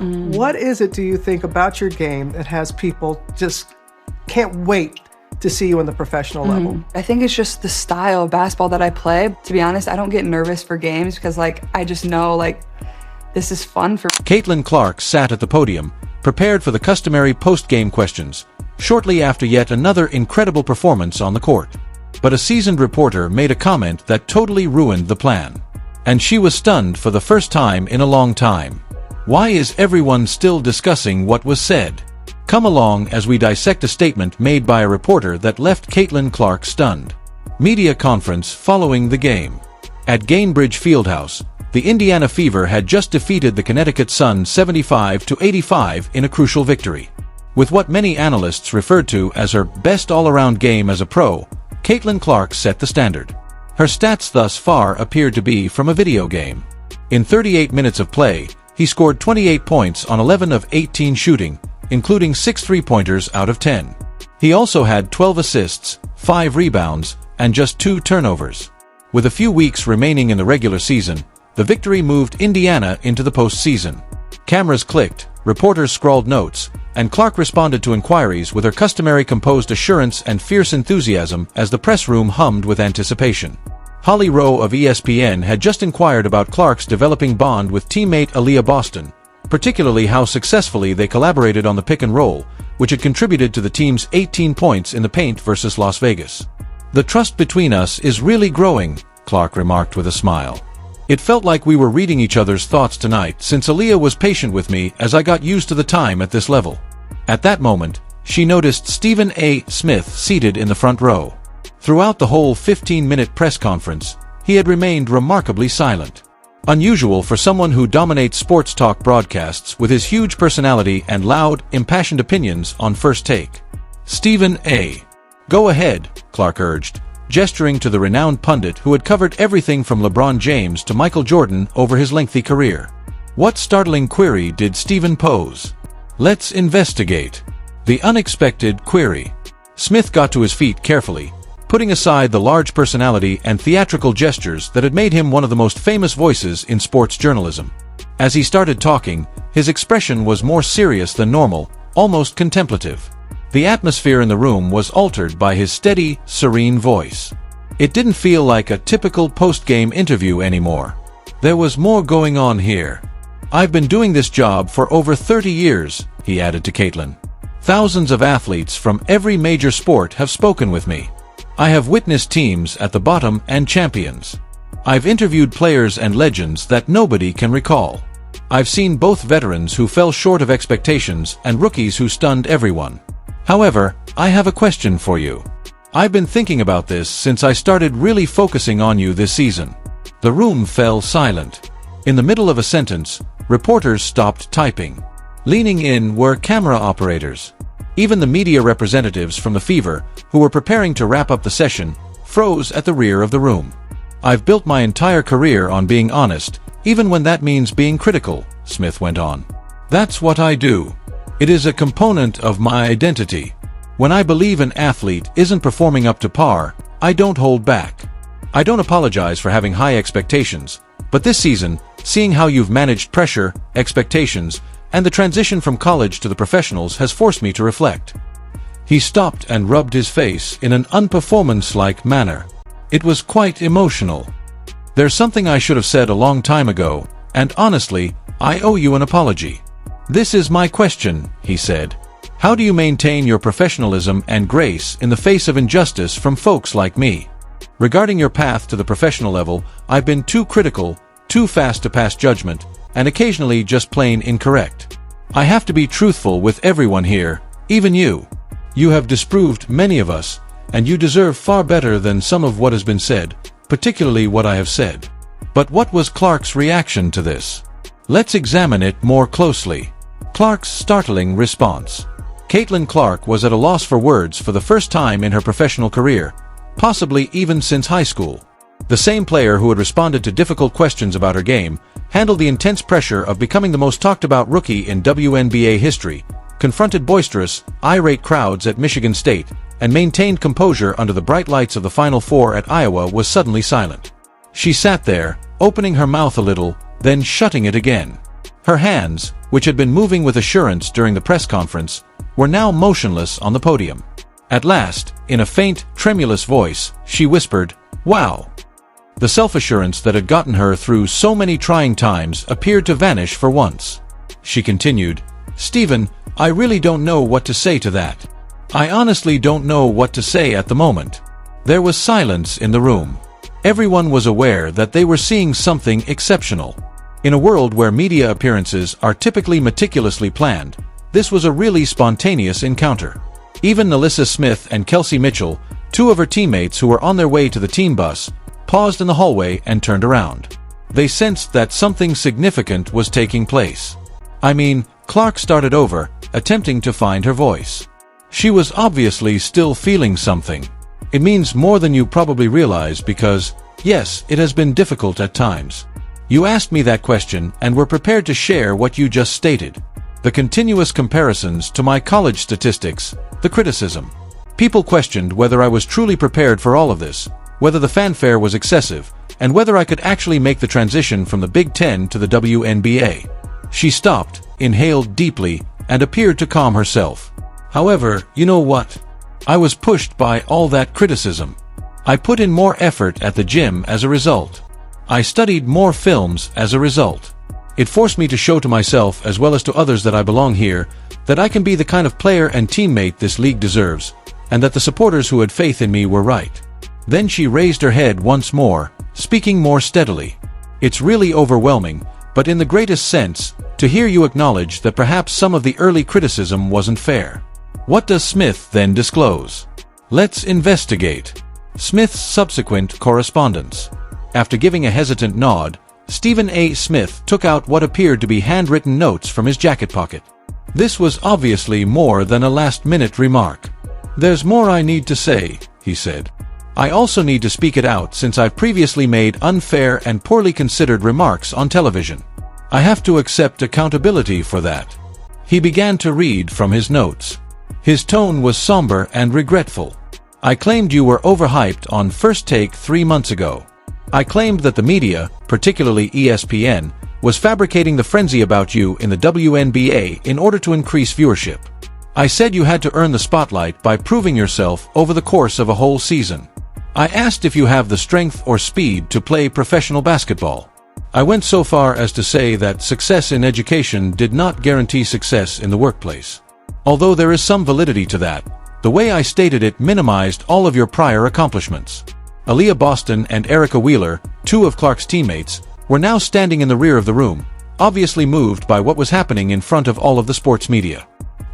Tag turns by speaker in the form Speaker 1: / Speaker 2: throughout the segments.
Speaker 1: What is it, do you think, about your game that has people just can't wait to see you on the professional level?
Speaker 2: I think it's just the style of basketball that I play. To be honest, I don't get nervous for games because I just know this is fun for me.
Speaker 3: Caitlin Clark sat at the podium, prepared for the customary post-game questions, shortly after yet another incredible performance on the court. But a seasoned reporter made a comment that totally ruined the plan. And she was stunned for the first time in a long time. Why is everyone still discussing what was said? Come along as we dissect a statement made by a reporter that left Caitlin Clark stunned. Media conference following the game. At Gainbridge Fieldhouse, the Indiana Fever had just defeated the Connecticut Sun 75-85 in a crucial victory. With what many analysts referred to as her best all-around game as a pro, Caitlin Clark set the standard. Her stats thus far appeared to be from a video game. In 38 minutes of play, he scored 28 points on 11 of 18 shooting, including 6 three-pointers out of 10. He also had 12 assists, 5 rebounds, and just 2 turnovers. With a few weeks remaining in the regular season, the victory moved Indiana into the postseason. Cameras clicked, reporters scrawled notes, and Clark responded to inquiries with her customary composed assurance and fierce enthusiasm as the press room hummed with anticipation. Holly Rowe of ESPN had just inquired about Clark's developing bond with teammate Aaliyah Boston, particularly how successfully they collaborated on the pick and roll, which had contributed to the team's 18 points in the paint versus Las Vegas. "The trust between us is really growing," Clark remarked with a smile. "It felt like we were reading each other's thoughts tonight since Aaliyah was patient with me as I got used to the time at this level." At that moment, she noticed Stephen A. Smith seated in the front row. Throughout the whole 15-minute press conference, he had remained remarkably silent. Unusual for someone who dominates sports talk broadcasts with his huge personality and loud, impassioned opinions on First Take. "Stephen A. Go ahead," Clark urged, gesturing to the renowned pundit who had covered everything from LeBron James to Michael Jordan over his lengthy career. What startling query did Stephen pose? Let's investigate. The unexpected query. Smith got to his feet carefully, putting aside the large personality and theatrical gestures that had made him one of the most famous voices in sports journalism. As he started talking, his expression was more serious than normal, almost contemplative. The atmosphere in the room was altered by his steady, serene voice. It didn't feel like a typical post-game interview anymore. There was more going on here. "I've been doing this job for over 30 years, he added to Caitlin. "Thousands of athletes from every major sport have spoken with me. I have witnessed teams at the bottom and champions. I've interviewed players and legends that nobody can recall. I've seen both veterans who fell short of expectations and rookies who stunned everyone. However, I have a question for you. I've been thinking about this since I started really focusing on you this season." The room fell silent. In the middle of a sentence, reporters stopped typing. Leaning in were camera operators. Even the media representatives from the Fever, who were preparing to wrap up the session, froze at the rear of the room. "I've built my entire career on being honest, even when that means being critical," Smith went on. "That's what I do. It is a component of my identity. When I believe an athlete isn't performing up to par, I don't hold back. I don't apologize for having high expectations, but this season, seeing how you've managed pressure, expectations, and the transition from college to the professionals has forced me to reflect." He stopped and rubbed his face in an unperformance-like manner. It was quite emotional. "There's something I should have said a long time ago, and honestly, I owe you an apology. This is my question," he said. "How do you maintain your professionalism and grace in the face of injustice from folks like me? Regarding your path to the professional level, I've been too critical, too fast to pass judgment, and occasionally just plain incorrect. I have to be truthful with everyone here, even you. You have disproved many of us, and you deserve far better than some of what has been said, particularly what I have said." But what was Clark's reaction to this? Let's examine it more closely. Clark's startling response. Caitlin Clark was at a loss for words for the first time in her professional career, possibly even since high school. The same player who had responded to difficult questions about her game handled the intense pressure of becoming the most talked-about rookie in WNBA history, confronted boisterous, irate crowds at Michigan State, and maintained composure under the bright lights of the Final Four at Iowa was suddenly silent. She sat there, opening her mouth a little, then shutting it again. Her hands, which had been moving with assurance during the press conference, were now motionless on the podium. At last, in a faint, tremulous voice, she whispered, "Wow." The self-assurance that had gotten her through so many trying times appeared to vanish for once. She continued, "Stephen, I really don't know what to say to that. I honestly don't know what to say at the moment." There was silence in the room. Everyone was aware that they were seeing something exceptional. In a world where media appearances are typically meticulously planned, this was a really spontaneous encounter. Even Nalissa Smith and Kelsey Mitchell, two of her teammates who were on their way to the team bus, paused in the hallway and turned around. They sensed that something significant was taking place. I mean, Clark started over, attempting to find her voice. She was obviously still feeling something. It means more than you probably realize because, yes, it has been difficult at times. You asked me that question and were prepared to share what you just stated. The continuous comparisons to my college statistics, the criticism. People questioned whether I was truly prepared for all of this, whether the fanfare was excessive, and whether I could actually make the transition from the Big Ten to the WNBA. She stopped, inhaled deeply, and appeared to calm herself. However, you know what? I was pushed by all that criticism. I put in more effort at the gym as a result. I studied more films as a result. It forced me to show to myself as well as to others that I belong here, that I can be the kind of player and teammate this league deserves, and that the supporters who had faith in me were right. Then she raised her head once more, speaking more steadily. It's really overwhelming, but in the greatest sense, to hear you acknowledge that perhaps some of the early criticism wasn't fair. What does Smith then disclose? Let's investigate. Smith's subsequent correspondence. After giving a hesitant nod, Stephen A. Smith took out what appeared to be handwritten notes from his jacket pocket. This was obviously more than a last-minute remark. "There's more I need to say," he said. "I also need to speak it out since I've previously made unfair and poorly considered remarks on television. I have to accept accountability for that." He began to read from his notes. His tone was somber and regretful. "I claimed you were overhyped on First Take 3 months ago. I claimed that the media, particularly ESPN, was fabricating the frenzy about you in the WNBA in order to increase viewership. I said you had to earn the spotlight by proving yourself over the course of a whole season. I asked if you have the strength or speed to play professional basketball. I went so far as to say that success in education did not guarantee success in the workplace. Although there is some validity to that, the way I stated it minimized all of your prior accomplishments." Aaliyah Boston and Erica Wheeler, two of Clark's teammates, were now standing in the rear of the room, obviously moved by what was happening in front of all of the sports media.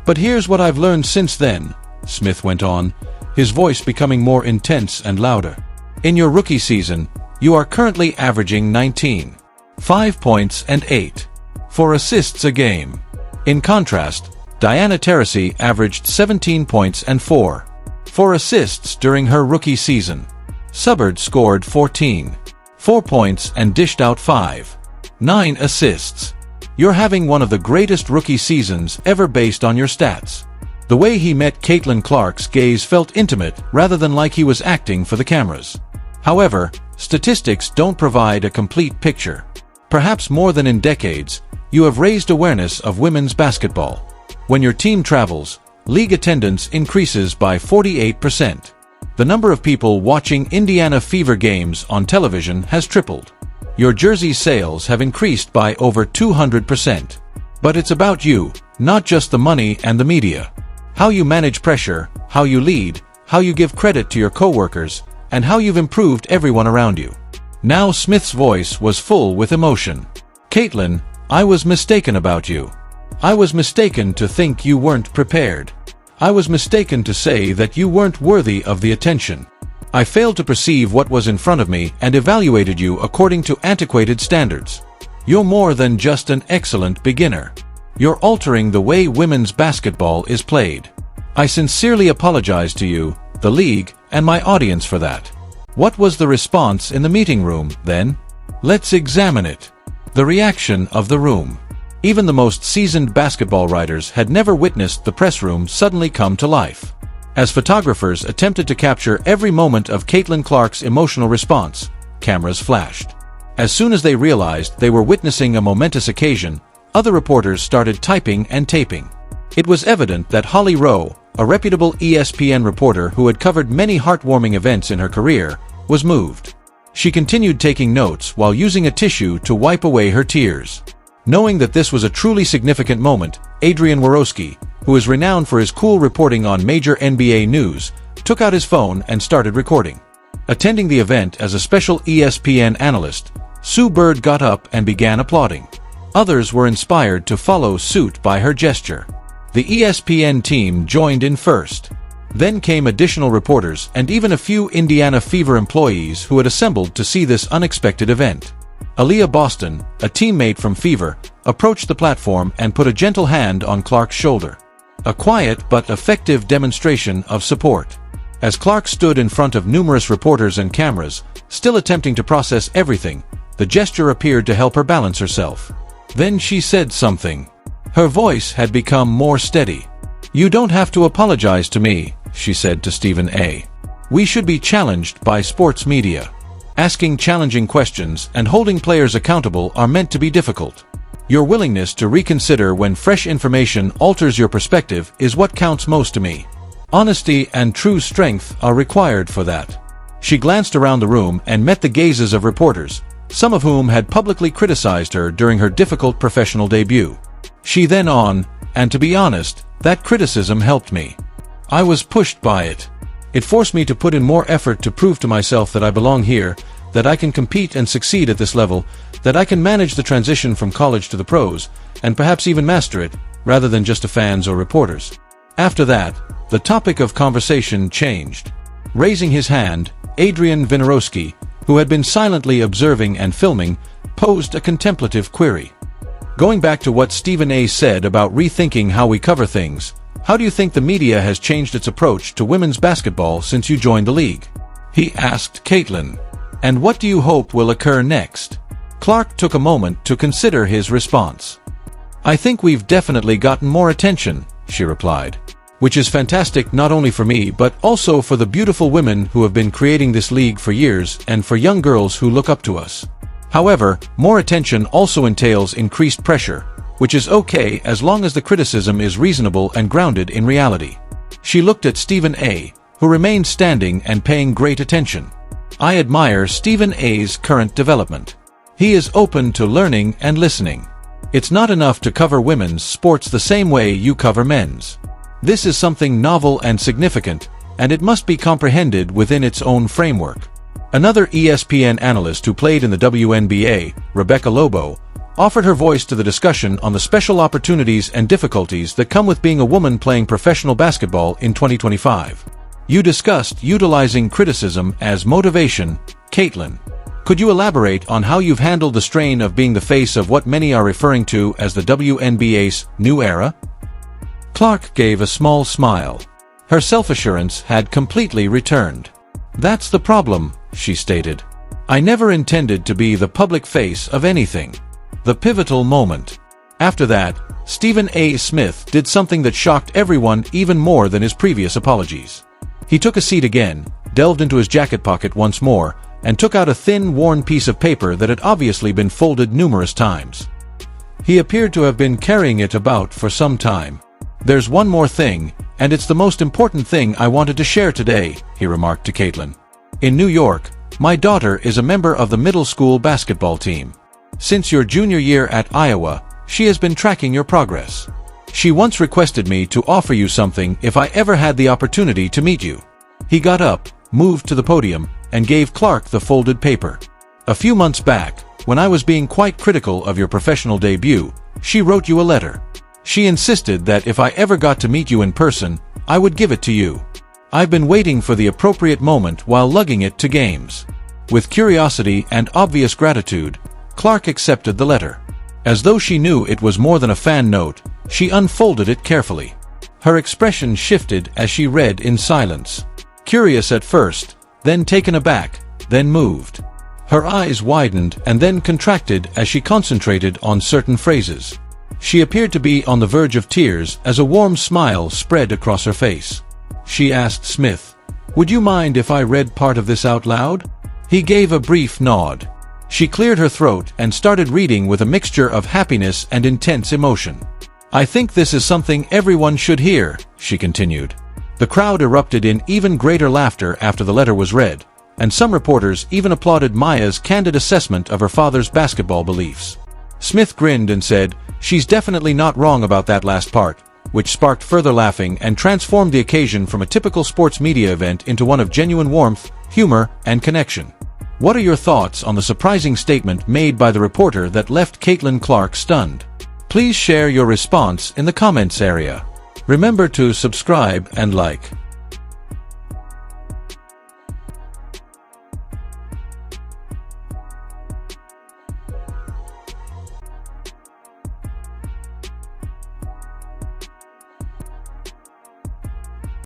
Speaker 3: "But here's what I've learned since then," Smith went on, his voice becoming more intense and louder. "In your rookie season, you are currently averaging 19.5 points and 8.4 assists a game. In contrast, Diana Taurasi averaged 17 points and 4.4 assists during her rookie season. Subbard scored 14.4 points and dished out 5.9 assists. You're having one of the greatest rookie seasons ever based on your stats." The way he met Caitlin Clark's gaze felt intimate rather than like he was acting for the cameras. However, statistics don't provide a complete picture. Perhaps more than in decades, you have raised awareness of women's basketball. When your team travels, league attendance increases by 48%. The number of people watching Indiana Fever games on television has tripled. Your jersey sales have increased by over 200%. But it's about you, not just the money and the media. How you manage pressure, how you lead, how you give credit to your coworkers, and how you've improved everyone around you. Now Smith's voice was full with emotion. "Caitlin, I was mistaken about you. I was mistaken to think you weren't prepared. I was mistaken to say that you weren't worthy of the attention. I failed to perceive what was in front of me and evaluated you according to antiquated standards. You're more than just an excellent beginner. You're altering the way women's basketball is played. I sincerely apologize to you, the league, and my audience for that." What was the response in the meeting room, then? Let's examine it. The reaction of the room. Even the most seasoned basketball writers had never witnessed the press room suddenly come to life. As photographers attempted to capture every moment of Caitlin Clark's emotional response, cameras flashed. As soon as they realized they were witnessing a momentous occasion, Other reporters started typing and taping. It was evident that Holly Rowe, a reputable ESPN reporter who had covered many heartwarming events in her career, was moved. She continued taking notes while using a tissue to wipe away her tears. Knowing that this was a truly significant moment, Adrian Wojnarowski, who is renowned for his cool reporting on major NBA news, took out his phone and started recording. Attending the event as a special ESPN analyst, Sue Bird got up and began applauding. Others were inspired to follow suit by her gesture. The ESPN team joined in first. Then came additional reporters and even a few Indiana Fever employees who had assembled to see this unexpected event. Aaliyah Boston, a teammate from Fever, approached the platform and put a gentle hand on Clark's shoulder. A quiet but effective demonstration of support. As Clark stood in front of numerous reporters and cameras, still attempting to process everything, the gesture appeared to help her balance herself. Then she said something. Her voice had become more steady. "You don't have to apologize to me," she said to Stephen A. "We should be challenged by sports media. Asking challenging questions and holding players accountable are meant to be difficult. Your willingness to reconsider when fresh information alters your perspective is what counts most to me. Honesty and true strength are required for that." She glanced around the room and met the gazes of reporters, some of whom had publicly criticized her during her difficult professional debut. She then and to be honest, that criticism helped me. I was pushed by it. It forced me to put in more effort to prove to myself that I belong here, that I can compete and succeed at this level, that I can manage the transition from college to the pros, and perhaps even master it, rather than just to fans or reporters. After that, the topic of conversation changed. Raising his hand, Adrian Wojnarowski, who had been silently observing and filming, posed a contemplative query. Going back to what Stephen A. said about rethinking how we cover things, how do you think the media has changed its approach to women's basketball since you joined the league? He asked Caitlin. And what do you hope will occur next? Clark took a moment to consider his response. I think we've definitely gotten more attention, she replied. Which is fantastic not only for me but also for the beautiful women who have been creating this league for years and for young girls who look up to us. However, more attention also entails increased pressure, which is okay as long as the criticism is reasonable and grounded in reality. She looked at Stephen A., who remained standing and paying great attention. I admire Stephen A.'s current development. He is open to learning and listening. It's not enough to cover women's sports the same way you cover men's. This is something novel and significant, and it must be comprehended within its own framework. Another ESPN analyst who played in the WNBA, Rebecca Lobo, offered her voice to the discussion on the special opportunities and difficulties that come with being a woman playing professional basketball in 2025. You discussed utilizing criticism as motivation, Caitlin. Could you elaborate on how you've handled the strain of being the face of what many are referring to as the WNBA's new era? Clark gave a small smile. Her self-assurance had completely returned. That's the problem, she stated. I never intended to be the public face of anything. The pivotal moment. After that, Stephen A. Smith did something that shocked everyone even more than his previous apologies. He took a seat again, delved into his jacket pocket once more, and took out a thin, worn piece of paper that had obviously been folded numerous times. He appeared to have been carrying it about for some time. There's one more thing, and it's the most important thing I wanted to share today, he remarked to Caitlin. In New York, my daughter is a member of the middle school basketball team. Since your junior year at Iowa, she has been tracking your progress. She once requested me to offer you something if I ever had the opportunity to meet you. He got up, moved to the podium, and gave Clark the folded paper. A few months back, when I was being quite critical of your professional debut, she wrote you a letter. She insisted that if I ever got to meet you in person, I would give it to you. I've been waiting for the appropriate moment while lugging it to games. With curiosity and obvious gratitude, Clark accepted the letter. As though she knew it was more than a fan note, she unfolded it carefully. Her expression shifted as she read in silence. Curious at first, then taken aback, then moved. Her eyes widened and then contracted as she concentrated on certain phrases. She appeared to be on the verge of tears as a warm smile spread across her face. She asked Smith, "Would you mind if I read part of this out loud?" He gave a brief nod. She cleared her throat and started reading with a mixture of happiness and intense emotion. "I think this is something everyone should hear," she continued. The crowd erupted in even greater laughter after the letter was read, and some reporters even applauded Maya's candid assessment of her father's basketball beliefs. Smith grinned and said, "She's definitely not wrong about that last part," which sparked further laughing and transformed the occasion from a typical sports media event into one of genuine warmth, humor, and connection. What are your thoughts on the surprising statement made by the reporter that left Caitlin Clark stunned? Please share your response in the comments area. Remember to subscribe and like.